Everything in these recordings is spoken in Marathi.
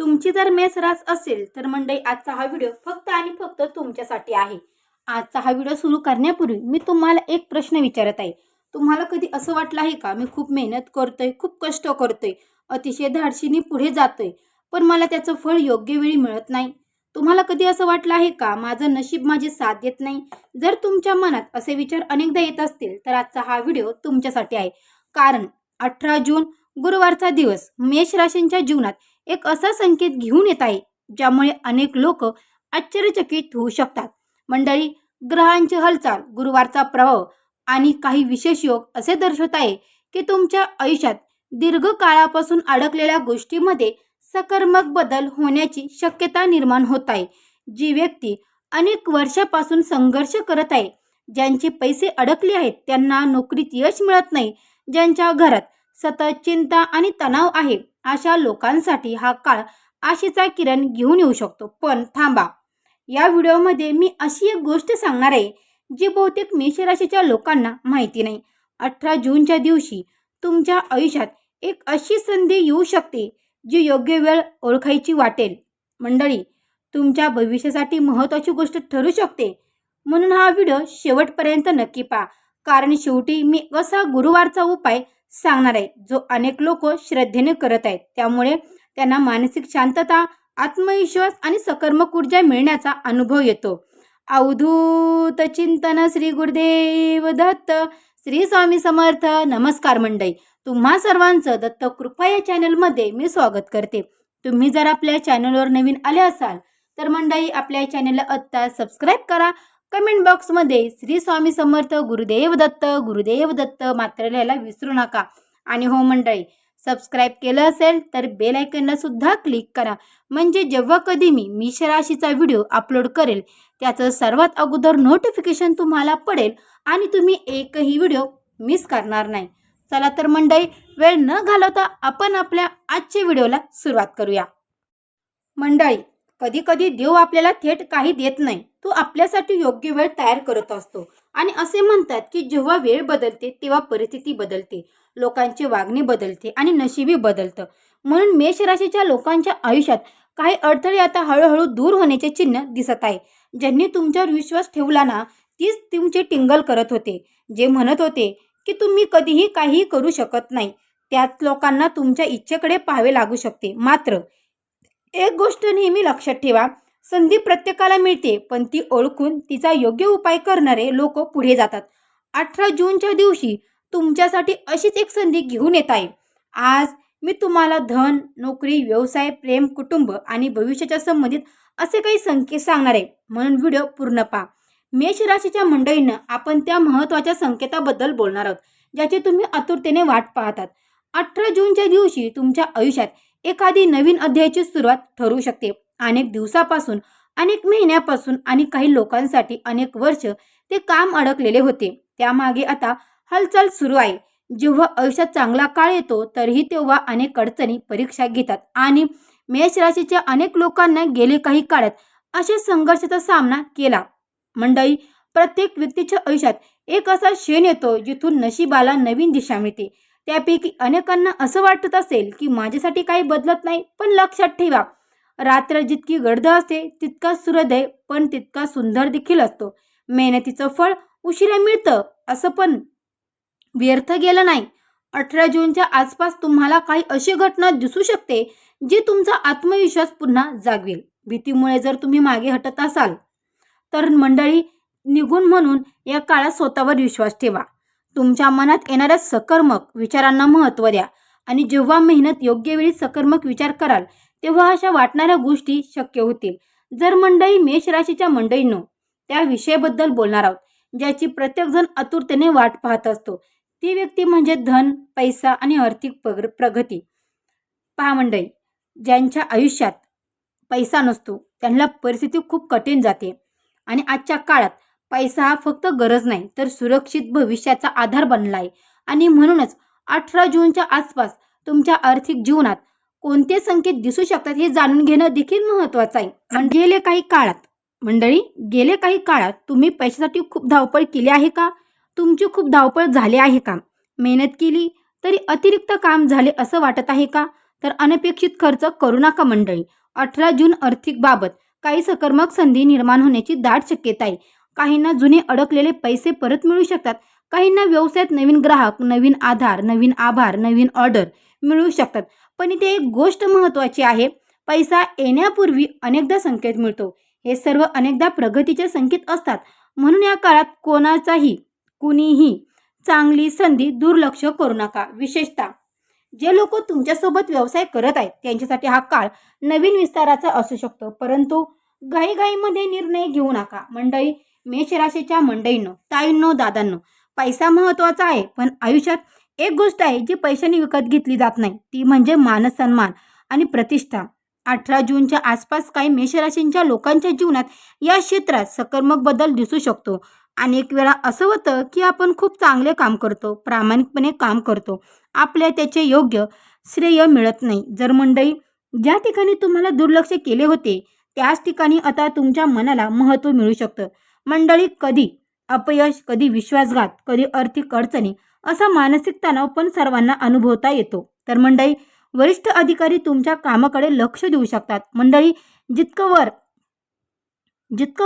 तुमची जर मेष रास असेल तर मंडळी आजचा हा व्हिडिओ फक्त आणि फक्त तुमच्यासाठी आहे. आजचा हा व्हिडिओ सुरू करण्यापूर्वी मी तुम्हाला एक प्रश्न विचारत आहे. तुम्हाला कधी असं वाटलं आहे का, मी खूप मेहनत करतोय, खूप कष्ट करतोय, अतिशय धाडसीने पुढे जातोय, पण मला त्याचं फळ योग्य वेळी मिळत नाही? तुम्हाला कधी असं वाटलं आहे का, माझं नशीब माझी साथ देत नाही? जर तुमच्या मनात असे विचार अनेकदा येत असतील तर आजचा हा व्हिडिओ तुमच्यासाठी आहे. कारण 18 जून गुरुवारचा दिवस मेष राशींच्या जीवनात एक असा संकेत घेऊन येत आहे ज्यामुळे अनेक लोक आश्चर्यचकित होऊ शकतात. मंडळी, ग्रहांची हालचाल, गुरुवारचा प्रभाव आणि काही विशेष योग असे दर्शवत आहे की तुमच्या आयुष्यात दीर्घ काळापासून अडकलेल्या गोष्टींमध्ये सकारात्मक बदल होण्याची शक्यता निर्माण होत आहे. जी व्यक्ती अनेक वर्षापासून संघर्ष करत आहे, ज्यांचे पैसे अडकले आहेत, त्यांना नोकरीत यश मिळत नाही, ज्यांच्या घरात सतत चिंता आणि तणाव आहे, अशा लोकांसाठी हा काळ आशेचा किरण घेऊन येऊ शकतो. पण थांबा, या व्हिडिओमध्ये मी अशी एक गोष्ट सांगणार आहे जी बहुतेक मेषराशीच्या लोकांना माहिती नाही. 18 जूनच्या दिवशी तुमच्या आयुष्यात एक अशी संधी येऊ शकते जी योग्य वेळ ओळखायची वाटेल. मंडळी, तुमच्या भविष्यासाठी महत्त्वाची गोष्ट ठरू शकते. म्हणून हा व्हिडिओ शेवटपर्यंत नक्की पहा, कारण शेवटी मी असा गुरुवारचा उपाय सांगणार आहे जो अनेक लोक श्रद्धेने करत आहेत. त्यामुळे त्यांना मानसिक शांतता, आत्मविश्वास आणि सकारात्मक ऊर्जा मिळण्याचा अनुभव येतो. अवधूत चिंतन श्री गुरुदेव दत्त. श्री स्वामी समर्थ. नमस्कार मंडळी, तुम्हा सर्वांचं दत्त कृपा या चॅनलमध्ये मी स्वागत करते. तुम्ही जर आपल्या चॅनलवर नवीन आले असाल तर मंडळी, आपल्या चॅनलला आत्ता सबस्क्राईब करा. कमेंट बॉक्समध्ये श्री स्वामी समर्थ, गुरुदेव दत्त मात्र लिहायला विसरू नका. आणि हो मंडळी, सबस्क्राईब केलं असेल तर बेल आयकॉनला सुद्धा क्लिक करा, म्हणजे जेव्हा कधी मी मेष राशीचा व्हिडिओ अपलोड करेल त्याचं सर्वात अगोदर नोटिफिकेशन तुम्हाला पडेल आणि तुम्ही एकही व्हिडिओ मिस करणार नाही. चला तर मंडळी, वेळ न घालवता आपण आपल्या आजच्या व्हिडिओला सुरुवात करूया. मंडळी, कधी कधी देव आपल्याला थेट काही देत नाही, तो आपल्यासाठी योग्य वेळ तयार करत असतो. आणि असे म्हणतात की जेव्हा वेळ बदलते तेव्हा परिस्थिती बदलते, लोकांची वागणी बदलते आणि नशीबी बदलतं. म्हणून मेष राशीच्या लोकांच्या आयुष्यात काही अडथळे आता हळूहळू दूर होण्याचे चिन्ह दिसत आहे. ज्यांनी तुमच्यावर विश्वास ठेवला ना, तीच तुमची टिंगल करत होते. जे म्हणत होते की तुम्ही कधीही काहीही करू शकत नाही, त्याच लोकांना तुमच्या इच्छेकडे पाहावे लागू शकते. मात्र एक गोष्ट नेहमी लक्षात ठेवा, संधी प्रत्येकाला मिळते, पण ती ओळखून तिचा योग्य उपाय करणारे लोक पुढे जातात. 18 जूनच्या दिवशी तुमच्यासाठी अशीच एक संधी घेऊन येत आहे. आज मी तुम्हाला धन, नोकरी, व्यवसाय, प्रेम, कुटुंब आणि भविष्याच्या संबंधित असे काही संकेत सांगणार आहे, म्हणून व्हिडिओ पूर्ण पहा. मेष राशीच्या मंडळींना आपण त्या महत्त्वाच्या संकेताबद्दल बोलणार आहोत ज्याची तुम्ही आतुरतेने वाट पाहतात. 18 जूनच्या दिवशी तुमच्या आयुष्यात एखादी नवीन अध्यायाची सुरुवात ठरू शकते. अनेक दिवसापासून, अनेक महिन्यापासून आणि काही लोकांसाठी अनेक वर्ष ते काम अडकलेले होते, त्यामागे आता हालचाल सुरू आहे. जेव्हा आयुष्यात चांगला काळ येतो तरीही तेव्हा अनेक अडचणी परीक्षा घेतात आणि मेष राशीच्या अनेक लोकांना गेले काही काळात अशा संघर्षाचा सामना केला. मंडळी, प्रत्येक व्यक्तीच्या आयुष्यात एक असा क्षण येतो जिथून नशिबाला नवीन दिशा मिळते. त्यापैकी अनेकांना असं वाटत असेल की माझ्यासाठी काही बदलत नाही, पण लक्षात ठेवा, रात्र जितकी गर्द असते तितका सूर्योदय पण तितका सुंदर देखील असतो. मेहनतीचं फळ उशिरा मिळतं, असं पण व्यर्थ गेलं नाही. 18 जूनच्या आसपास तुम्हाला काही अशी घटना दिसू शकते जी तुमचा आत्मविश्वास पुन्हा जागवेल. भीतीमुळे जर तुम्ही मागे हटत असाल तर मंडळी, निघून म्हणून या काळात स्वतःवर विश्वास ठेवा. तुमच्या मनात येणाऱ्या सकारात्मक विचारांना महत्त्व द्या आणि जेव्हा मेहनत योग्य वेळी सकारात्मक विचार कराल तेव्हा अशा वाटणाऱ्या गोष्टी शक्य होतील. जर मंडळी, मेष राशीच्या मंडळींनो, त्या विषयाबद्दल बोलणार आहोत ज्याची प्रत्येकजण आतुरतेने वाट पाहत असतो. ती व्यक्ती म्हणजे धन, पैसा आणि आर्थिक प्रगती. पहा मंडळी, ज्यांच्या आयुष्यात पैसा नसतो त्यांना परिस्थिती खूप कठीण जाते. आणि आजच्या काळात पैसा हा फक्त गरज नाही तर सुरक्षित भविष्याचा आधार बनला आहे. आणि म्हणूनच 18 जूनच्या आसपास तुमच्या आर्थिक जीवनात कोणते संकेत दिसू शकतात हे जाणून घेणं देखील महत्त्वाचं आहे. गेले काही काळात तुम्ही पैशासाठी खूप धावपळ केली आहे का? तुमची खूप धावपळ झाली आहे का? मेहनत केली तरी अतिरिक्त काम झाले असं वाटत आहे का? तर अनपेक्षित खर्च करू नका मंडळी. 18 जून आर्थिक बाबत काही सकारात्मक संधी निर्माण होण्याची दाट शक्यता आहे. काहींना जुने अडकलेले पैसे परत मिळू शकतात. काहींना व्यवसायात नवीन ग्राहक, नवीन आधार, नवीन आभार, नवीन ऑर्डर मिळू शकतात. पण इथे एक गोष्ट महत्त्वाची आहे. पैसा येण्यापूर्वी अनेकदा संकेत मिळतो. हे सर्व अनेकदा प्रगतीचे संकेत असतात. म्हणून या काळात कुणीही चांगली संधी दुर्लक्ष करू नका. विशेषतः जे लोक तुमच्यासोबत व्यवसाय करत आहेत त्यांच्यासाठी हा काळ नवीन विस्ताराचा असू शकतो. परंतु घाईघाईमध्ये निर्णय घेऊ नका. मंडळी, मेष राशीच्या मंडळींनो, ताईंनो, दादांनो, पैसा महत्त्वाचा आहे, पण आयुष्यात एक गोष्ट आहे जी पैशाने विकत घेतली जात नाही. ती म्हणजे मानसन्मान आणि प्रतिष्ठा. 18 जूनच्या आसपास काही मेषराशींच्या लोकांच्या जीवनात या क्षेत्रात सकारात्मक बदल दिसू शकतो. अनेक वेळा असं होतं की आपण खूप चांगले काम करतो, प्रामाणिकपणे काम करतो, आपल्या त्याचे योग्य श्रेय मिळत नाही. जर मंडळी, ज्या ठिकाणी तुम्हाला दुर्लक्ष केले होते त्याच ठिकाणी आता तुमच्या मनाला महत्त्व मिळू शकतं. मंडळी, कधी अपयश, कधी विश्वासघात, कधी आर्थिक अडचणी, असा मानसिक तणाव पण सर्वांना अनुभवता येतो. तर मंडळी, वरिष्ठ अधिकारी तुमच्या कामाकडे लक्ष देऊ शकतात. मंडळी, जितकं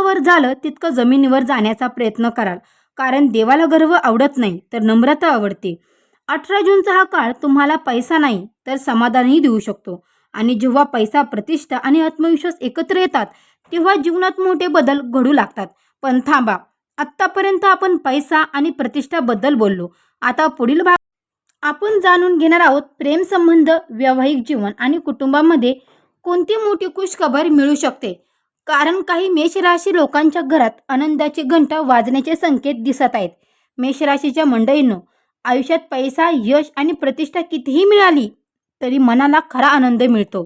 वर झालं तितकं जमिनीवर जाण्याचा प्रयत्न कराल. कारण देवाला गर्व आवडत नाही, तर नम्रता आवडते. 18 जूनचा हा काळ तुम्हाला पैसा नाही तर समाधानही देऊ शकतो. आणि जेव्हा पैसा, प्रतिष्ठा आणि आत्मविश्वास एकत्र येतात तेव्हा जीवनात मोठे बदल घडू लागतात. पण थांबा, आत्तापर्यंत आपण पैसा आणि प्रतिष्ठाबद्दल बोललो. आता पुढील भाग आपण जाणून घेणार आहोत प्रेमसंबंध, वैवाहिक जीवन आणि कुटुंबामध्ये कोणती मोठी खुशखबर मिळू शकते. कारण काही मेषराशी लोकांच्या घरात आनंदाची घंटा वाजण्याचे संकेत दिसत आहेत. मेषराशीच्या मंडळींनो, आयुष्यात पैसा, यश आणि प्रतिष्ठा कितीही मिळाली तरी मनाला खरा आनंद मिळतो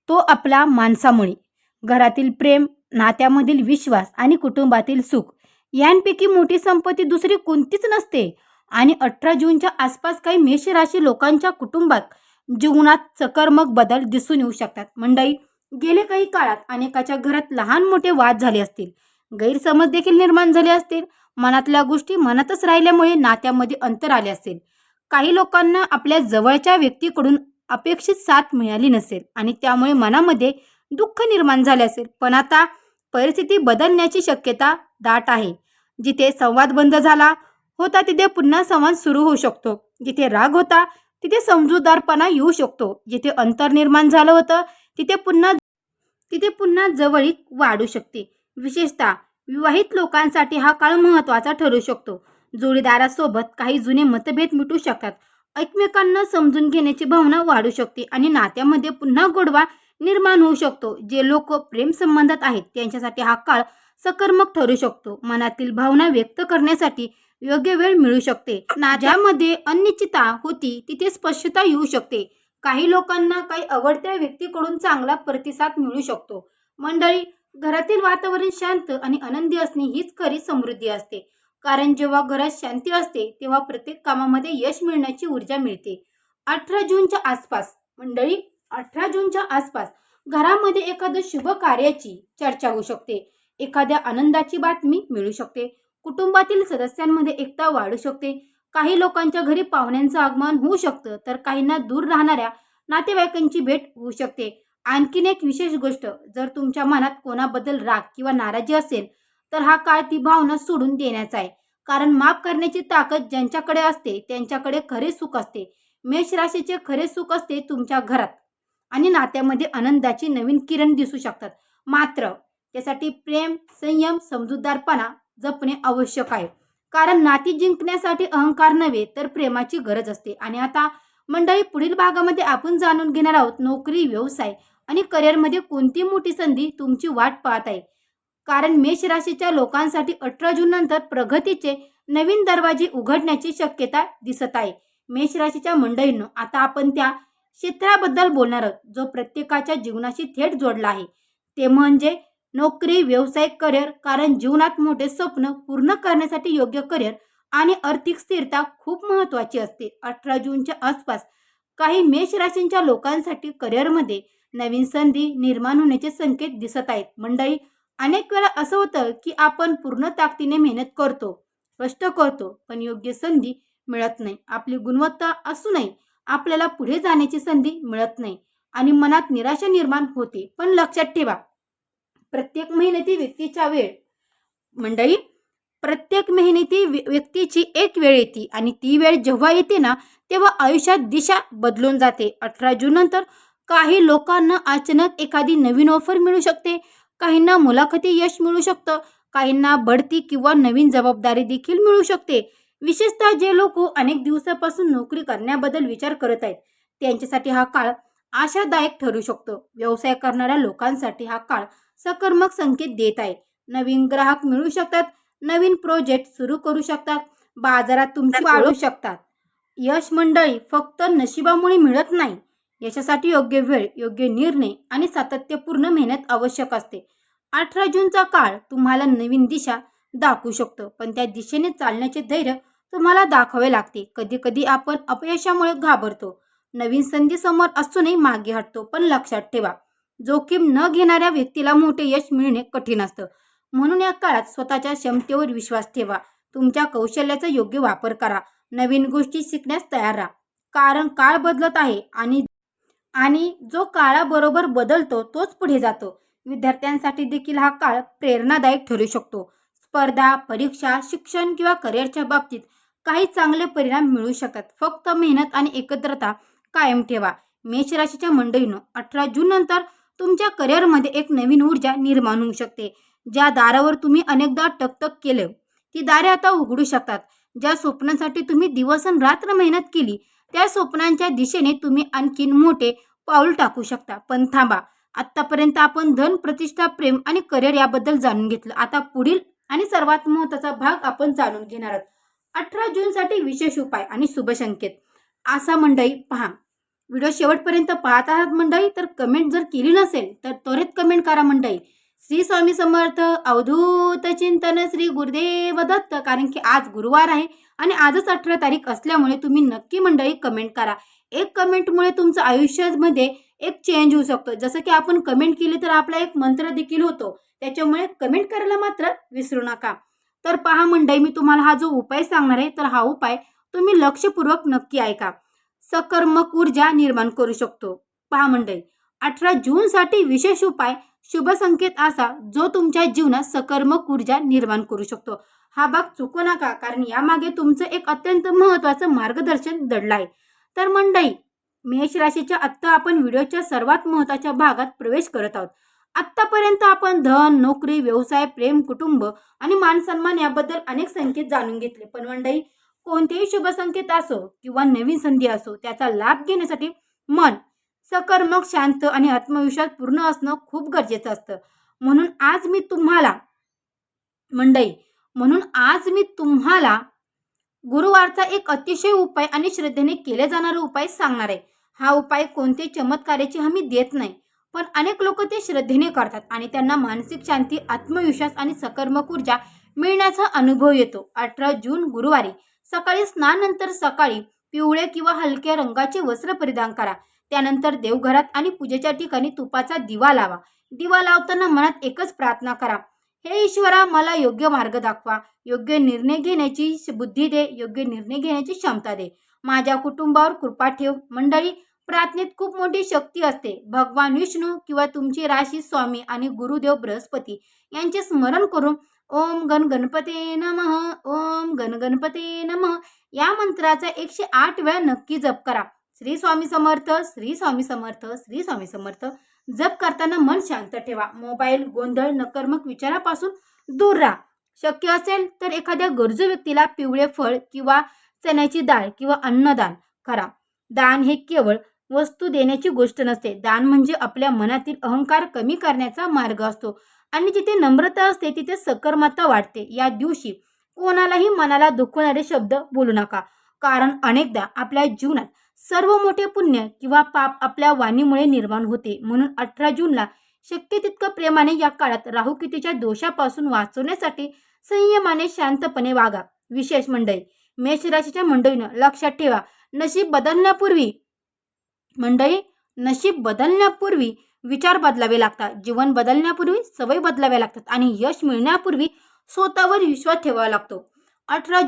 तो आपल्या माणसामुळे. घरातील प्रेम, नात्यामधील विश्वास आणि कुटुंबातील सुख यांपैकी मोठी संपत्ती दुसरी कोणतीच नसते. आणि 18 जूनच्या आसपास काही मेषराशी लोकांच्या कुटुंबात जीवनात सकारात्मक बदल दिसून येऊ शकतात. मंडळी, गेले काही काळात अनेकाच्या घरात लहान मोठे वाद झाले असतील, गैरसमज देखील निर्माण झाले असतील, मनातल्या गोष्टी मनातच राहिल्यामुळे नात्यामध्ये अंतर आले असेल. काही लोकांना आपल्या जवळच्या व्यक्तीकडून अपेक्षित साथ मिळाली नसेल आणि त्यामुळे मनामध्ये दुःख निर्माण झाले असेल. पण आता परिस्थिती बदलण्याची शक्यता दाट आहे. जिथे संवाद बंद झाला होता तिथे पुन्हा संवाद सुरू होऊ शकतो. जिथे राग होता तिथे समजूतदारपणा येऊ शकतो. जिथे अंतर निर्माण झालं होतं तिथे पुन्हा जवळीक वाढू शकते. विशेषतः विवाहित लोकांसाठी हा काळ महत्त्वाचा ठरू शकतो. जोडीदारासोबत काही जुने मतभेद मिटू शकतात. एकमेकांना समजून घेण्याची भावना वाढू शकते आणि नात्यामध्ये पुन्हा गोडवा निर्माण होऊ शकतो. जे लोक प्रेम संबंधात आहेत त्यांच्यासाठी हा काळ सकारात्मक ठरू शकतो. मनातील भावना व्यक्त करण्यासाठी योग्य वेळ मिळू शकते. ज्यामध्ये अनिश्चितता होती तिथे स्पष्टता येऊ शकते. काही लोकांना काही आवडत्या व्यक्तीकडून चांगला प्रतिसाद मिळू शकतो. मंडळी, घरातील वातावरण शांत आणि आनंदी असणे हीच खरी समृद्धी असते. कारण जेव्हा घरात शांती असते तेव्हा प्रत्येक कामामध्ये यश मिळण्याची ऊर्जा मिळते. 18 जूनच्या आसपास मंडळी, 18 जूनच्या आसपास घरामध्ये एखाद्या शुभ कार्याची चर्चा होऊ शकते. एखाद्या आनंदाची बातमी मिळू शकते. कुटुंबातील सदस्यांमध्ये एकता वाढू शकते. काही लोकांच्या घरी पाहुण्यांचं आगमन होऊ शकतं, तर काहींना दूर राहणाऱ्या नातेवाईकांची भेट होऊ शकते. आणखीन एक विशेष गोष्ट, जर तुमच्या मनात कोणाबद्दल राग किंवा नाराजी असेल तर हा काळ ती भावना सोडून देण्याचा आहे. कारण माफ करण्याची ताकद ज्यांच्याकडे असते त्यांच्याकडे खरे सुख असते. मेष राशीचे खरे सुख असते तुमच्या घरात आणि नात्यामध्ये आनंदाची नवीन किरण दिसू शकतात. मात्र त्यासाठी प्रेम, संयम, समजूतदारपणा जपणे आवश्यक आहे. कारण नाती जिंकण्यासाठी अहंकार नव्हे तर प्रेमाची गरज असते. आणि आता मंडळी, पुढील भागामध्ये आपण जाणून घेणार आहोत नोकरी, व्यवसाय आणि करिअरमध्ये कोणती मोठी संधी तुमची वाट पाहत आहे. कारण मेष राशीच्या लोकांसाठी 18 जून नंतर प्रगतीचे नवीन दरवाजे उघडण्याची शक्यता दिसत आहे. मेष राशीच्या मंडळींनो, आता आपण त्या क्षेत्राबद्दल बोलणार आहोत जो प्रत्येकाच्या जीवनाशी थेट जोडला आहे. ते म्हणजे नोकरी, व्यवसाय, करिअर. कारण जीवनात मोठे स्वप्न पूर्ण करण्यासाठी योग्य करिअर आणि आर्थिक स्थिरता खूप महत्त्वाची असते. 18 जूनच्या आसपास काही मेष राशींच्या लोकांसाठी करिअरमध्ये नवीन संधी निर्माण होण्याचे संकेत दिसत आहेत. मंडळी, अनेक वेळा असं होतं की आपण पूर्ण ताकदीने मेहनत करतो, कष्ट करतो, पण योग्य संधी मिळत नाही. आपली गुणवत्ता असूनही आपल्याला पुढे जाण्याची संधी मिळत नाही. आणि मनात निराशा निर्माण होते. पण लक्षात ठेवा, प्रत्येक मेहनती व्यक्तीच्या वेळ मंडळी प्रत्येक मेहनती व्यक्तीची एक वेळ येते आणि ती वेळ जेव्हा येते ना, तेव्हा आयुष्यात दिशा बदलून जाते. 18 जून नंतर काही लोकांना अचानक एखादी नवीन ऑफर मिळू शकते, काहींना मुलाखती यश मिळू शकतं, काहींना बढती किंवा नवीन जबाबदारी देखील मिळू शकते. विशेषतः जे लोक अनेक दिवसापासून नोकरी करण्याबद्दल विचार करत आहेत, त्यांच्यासाठी हा काळ आशादायक ठरू शकतो. व्यवसाय करणाऱ्या लोकांसाठी हा काळ सकारात्मक संकेत देत आहे. नवीन ग्राहक मिळू शकतात, नवीन प्रोजेक्ट सुरू करू शकतात, बाजारात तुमची वाढू शकतात. यश मंडळी फक्त नशिबामुळे मिळत नाही. यशासाठी योग्य वेळ, योग्य निर्णय आणि सातत्यपूर्ण मेहनत आवश्यक असते. 18 जूनचा काळ तुम्हाला नवीन दिशा दाखवू शकतो, पण त्या दिशेने चालण्याचे धैर्य तुम्हाला दाखवावे लागते. कधी कधी आपण अपयशामुळे घाबरतो, नवीन संधी समोर असूनही मागे हटतो. पण लक्षात ठेवा, जोखीम न घेणाऱ्या व्यक्तीला मोठे यश मिळणे कठीण असतं. म्हणून या काळात स्वतःच्या क्षमतेवर विश्वास ठेवा, तुमच्या कौशल्याचा योग्य वापर करा, नवीन गोष्टी शिकण्यास तयार राहा. कारण काळ बदलत आहे आणि आणि जो काळाबरोबर बदलतो तोच पुढे जातो. विद्यार्थ्यांसाठी देखील हा काळ प्रेरणादायक ठरू शकतो. स्पर्धा, परीक्षा, शिक्षण किंवा करिअरच्या बाबतीत काही चांगले परिणाम मिळू शकतात. फक्त मेहनत आणि एकत्रता कायम ठेवा. मेष राशीच्या मंडळींनो, 18 जून नंतर तुमच्या करिअरमध्ये एक नवीन ऊर्जा निर्माण होऊ शकते. ज्या दारावर तुम्ही अनेकदा टकटक केले, ती दारे आता उघडू शकतात. ज्या स्वप्नांसाठी तुम्ही दिवसरात्र मेहनत केली, त्या स्वप्नांच्या दिशेने तुम्ही आणखीन मोठे पाऊल टाकू शकता. पण थांबा, आत्तापर्यंत आपण धन, प्रतिष्ठा, प्रेम आणि करिअर याबद्दल जाणून घेतलं. आता पुढील आणि सर्वात महत्त्वाचा भाग आपण जाणून घेणार आहोत. 18 जूनसाठी विशेष उपाय आणि शुभ संकेत. असा मंडळी पहा, व्हिडिओ शेवटपर्यंत पाहत आहात मंडळी, तर कमेंट जर केली नसेल तर त्वरित कमेंट करा मंडळी. श्री स्वामी समर्थ, अवधूत चिंतन, श्री गुरुदेव दत्त. कारण की आज गुरुवार आहे आणि आजच 18 तारीख असल्यामुळे तुम्ही नक्की मंडळी कमेंट करा. एक कमेंटमुळे तुमचं आयुष्यामध्ये एक चेंज होऊ शकतो. जसं की आपण कमेंट केली तर आपला एक मंत्र देखील होतो. त्याच्यामुळे कमेंट करायला मात्र विसरू नका. तर पहा मंडळी, मी तुम्हाला हा जो उपाय सांगणार आहे, तर हा उपाय तुम्ही लक्षपूर्वक नक्की ऐका. सकारात्मक ऊर्जा निर्माण करू शकतो. पहा मंडळी, 18 जूनसाठी विशेष उपाय, शुभ संकेत असा जो तुमच्या जीवनात सकारात्मक ऊर्जा निर्माण करू शकतो. हा भाग चुकू नका, कारण यामागे तुमचं एक अत्यंत महत्त्वाचं मार्गदर्शन दडलं आहे. तर मंडळी, मेष राशीच्या आत्ता आपण व्हिडिओच्या सर्वात महत्त्वाच्या भागात प्रवेश करत आहोत. आत्तापर्यंत आपण धन, नोकरी, व्यवसाय, प्रेम, कुटुंब आणि मानसन्मान याबद्दल अनेक संकेत जाणून घेतले. पण मंडळी, कोणतेही शुभ संकेत असो किंवा नवीन संधी असो, त्याचा लाभ घेण्यासाठी मन सकारात्मक, शांत आणि आत्मविश्वास पूर्ण असणं खूप गरजेचं असतं. म्हणून आज मी तुम्हाला गुरुवारचा एक अतिशय उपाय आणि श्रद्धेने केले जाणारे उपाय सांगणार आहे. हा उपाय कोणते चमत्काराची हमी देत नाही, पण अनेक लोक ते श्रद्धेने करतात आणि त्यांना मानसिक शांती, आत्मविश्वास आणि सकारात्मक ऊर्जा मिळण्याचा अनुभव येतो. 18 जून गुरुवारी सकाळी स्नानानंतर सकाळी पिवळे किंवा हलक्या रंगाचे वस्त्र परिधान करा. त्यानंतर देवघरात आणि पूजेच्या ठिकाणी तुपाचा दिवा लावा. दिवा लावताना मनात एकच प्रार्थना करा, हे ईश्वरा, मला योग्य मार्ग दाखवा, योग्य निर्णय घेण्याची बुद्धी दे, योग्य निर्णय घेण्याची क्षमता दे, माझ्या कुटुंबावर कृपा ठेव. मंडळी, प्रार्थनेत खूप मोठी शक्ती असते. भगवान विष्णू किंवा तुमची राशी स्वामी आणि गुरुदेव बृहस्पती यांचे स्मरण करून ओम गण गणपते नमः, ओम गण गणपते नमः या मंत्राचा 108 वेळा नक्की जप करा. श्री स्वामी समर्थ, श्री स्वामी समर्थ, श्री स्वामी समर्थ. जप करताना मन शांत ठेवा. मोबाईल, गोंधळ, नकारात्मक विचारापासून दूर राहा. शक्य असेल तर एखाद्या गरजू व्यक्तीला पिवळे फळ किंवा चण्याची डाळ किंवा अन्नदान करा. दान हे केवळ वस्तू देण्याची गोष्ट नसते. दान म्हणजे आपल्या मनातील अहंकार कमी करण्याचा मार्ग असतो आणि जिथे नम्रता असते तिथे सकारात्मकता वाढते. या दिवशी कोणालाही मनाला दुखवणारे शब्द बोलू नका, कारण अनेकदा आपल्या जीवनात सर्व मोठे पुण्य किंवा पाप आपल्या वाणीमुळे निर्माण होते. म्हणून 18 जूनला शक्य तितकं प्रेमाने या काळात राहुकेतूच्या दोषापासून वाचवण्यासाठी संयमाने, शांतपणे वागा. विशेष मंडळी, मेष राशीच्या मंडळीनं लक्षात ठेवा, नशीब बदलण्यापूर्वी विचार बदलावे लागतात. जीवन बदलण्यापूर्वी सवय बदलाव्या लागतात आणि यश मिळण्यापूर्वी स्वतःवर विश्वास ठेवावा लागतो. 18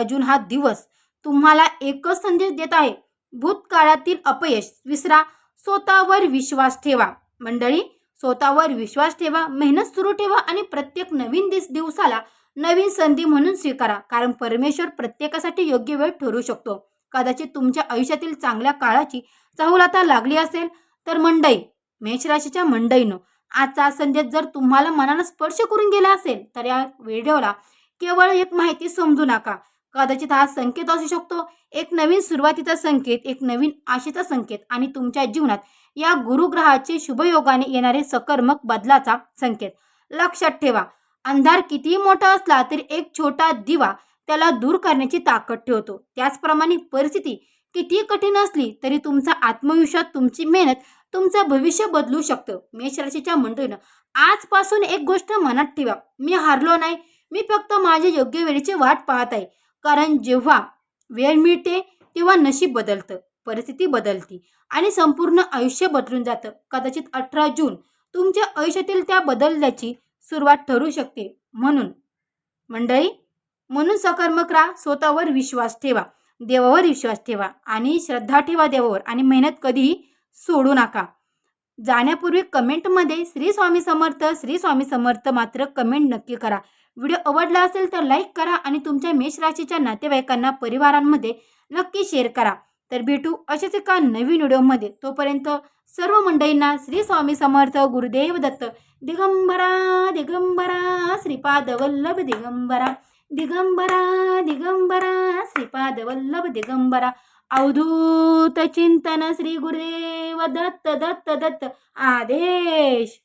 जून हा दिवस तुम्हाला एकच संदेश देत आहे, भूतकाळातील अपयश विसरा, स्वतःवर विश्वास ठेवा. मंडळी, स्वतःवर विश्वास ठेवा, मेहनत सुरू ठेवा आणि प्रत्येक नवीन दिवसाला नवीन संधी म्हणून स्वीकारा. कारण परमेश्वर प्रत्येकासाठी योग्य वेळ ठरू शकतो. कदाचित तुमच्या आयुष्यातील चांगल्या काळाची चाहूल आता लागली असेल. तर मंडळी, मेष राशीच्या मंडळीनं, आजचा संदेश जर तुम्हाला मनाला स्पर्श करून गेला असेल तर या व्हिडिओला केवळ एक माहिती समजू नका. कदाचित हा संकेत असू शकतो, एक नवीन सुरुवातीचा संकेत, एक नवीन आशेचा संकेत आणि तुमच्या जीवनात या गुरुग्रहाचे शुभयोगाने येणारे सकर्मक बदलाचा संकेत. लक्षात ठेवा, अंधार कितीही मोठा असला तरी एक छोटा दिवा त्याला दूर करण्याची ताकद ठेवतो. त्याचप्रमाणे परिस्थिती किती कठीण असली तरी तुमचा आत्मविश्वास, तुमची मेहनत तुमचं भविष्य बदलू शकतं. मेष राशीच्या मंडळीनं, आजपासून एक गोष्ट मनात ठेवा, मी हारलो नाही, मी फक्त माझ्या योग्य वेळेची वाट पाहत आहे. कारण जेव्हा वेळ मिळते तेव्हा नशीब बदलतं, परिस्थिती बदलती आणि संपूर्ण आयुष्य बदलून जातं. कदाचित 18 जून तुमच्या आयुष्यातील त्या बदलण्याची सुरुवात ठरू शकते. मंडळी, म्हणून सकर्मक राहा, स्वतःवर विश्वास ठेवा, देवावर विश्वास ठेवा आणि श्रद्धा ठेवा देवावर आणि मेहनत कधीही सोडू नका. जाण्यापूर्वी कमेंटमध्ये श्री स्वामी समर्थ, श्री स्वामी समर्थ मात्र कमेंट नक्की करा. व्हिडिओ आवडला असेल तर लाईक करा आणि तुमच्या मेष राशीच्या नातेवाईकांना, परिवारांमध्ये नक्की शेअर करा. तर भेटू अशाच एका नवीन व्हिडिओमध्ये. तोपर्यंत सर्व मंडळींना श्री स्वामी समर्थ. गुरुदेव दत्त. दिगंबरा दिगंबरा श्रीपाद वल्लभ दिगंबरा, दिगंबरा दिगंबरा श्रीपाद वल्लभ दिगंबरा. अवधूत चिंतन श्री गुरुदेव दत्त दत्त दत्त. आदेश.